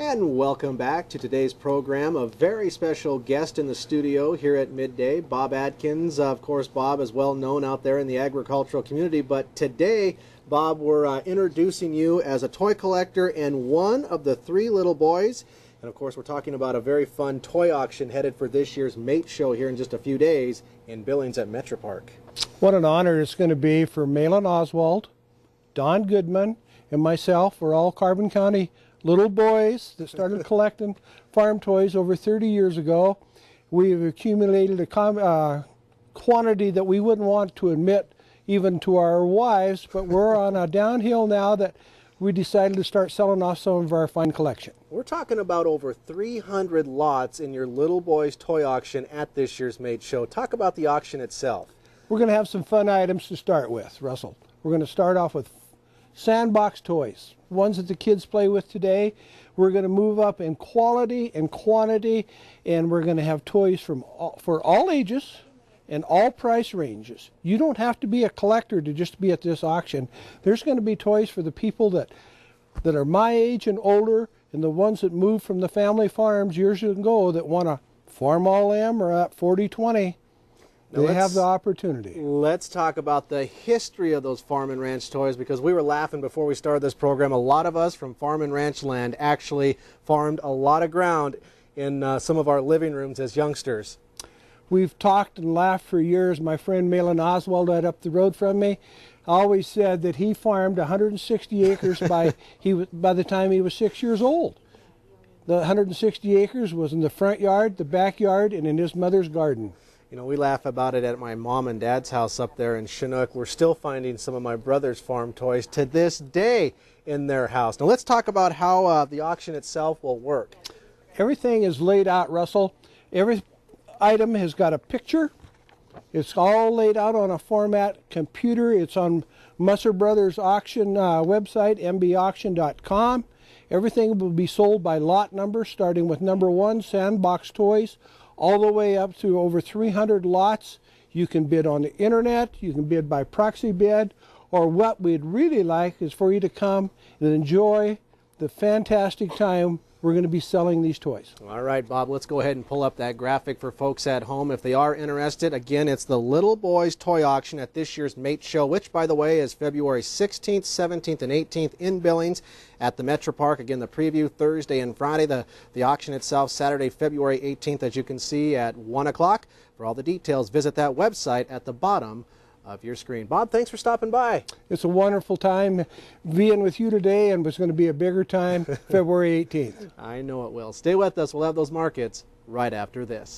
And welcome back to today's program. A very special guest in the studio here at Midday, Bob Atkins. Of course, Bob is well known out there in the agricultural community, but today, Bob, we're introducing you as a toy collector and one of the three little boys. And of course, we're talking about a very fun toy auction headed for this year's Mate Show here in just a few days in Billings at Metro Park. What an honor it's going to be for Malin Oswald, Don Goodman, and myself. We're all Carbon County little boys that started collecting farm toys over 30 years ago. We've accumulated a quantity that we wouldn't want to admit even to our wives, but we're on a downhill now that we decided to start selling off some of our fine collection. We're talking about over 300 lots in your little boys toy auction at this year's Mate Show. Talk about the auction itself. We're going to have some fun items to start with, Russell. We're going to start off with sandbox toys, ones that the kids play with today. We're going to move up in quality and quantity, and we're going to have toys for all ages and all price ranges. You don't have to be a collector to just be at this auction. There's going to be toys for the people that are my age and older, and the ones that moved from the family farms years ago that want to farm all them or at 40-20. They have the opportunity. Let's talk about the history of those farm and ranch toys, because we were laughing before we started this program. A lot of us from farm and ranch land actually farmed a lot of ground in some of our living rooms as youngsters. We've talked and laughed for years. My friend Malin Oswald right up the road from me always said that he farmed 160 acres by the time he was 6 years old. The 160 acres was in the front yard, the backyard, and in his mother's garden. You know, we laugh about it at my mom and dad's house up there in Chinook. We're still finding some of my brother's farm toys to this day in their house. Now let's talk about how the auction itself will work. Everything is laid out, Russell. Every item has got a picture. It's all laid out on a format computer. It's on Musser Brothers auction website, mbauction.com. Everything will be sold by lot number, starting with number 1, sandbox toys, all the way up to over 300 lots. You can bid on the internet, you can bid by proxy bid, or what we'd really like is for you to come and enjoy the fantastic time we're going to be selling these toys. All right, Bob, let's go ahead and pull up that graphic for folks at home if they are interested. Again, it's the Little Boys Toy Auction at this year's Mate Show, which, by the way, is February 16th, 17th, and 18th in Billings at the Metro Park. Again, the preview Thursday and Friday, the auction itself Saturday, February 18th, as you can see at 1 o'clock. For all the details, visit that website at the bottom of your screen. Bob, thanks for stopping by. It's a wonderful time being with you today, and it's going to be a bigger time February 18th. I know it will. Stay with us. We'll have those markets right after this.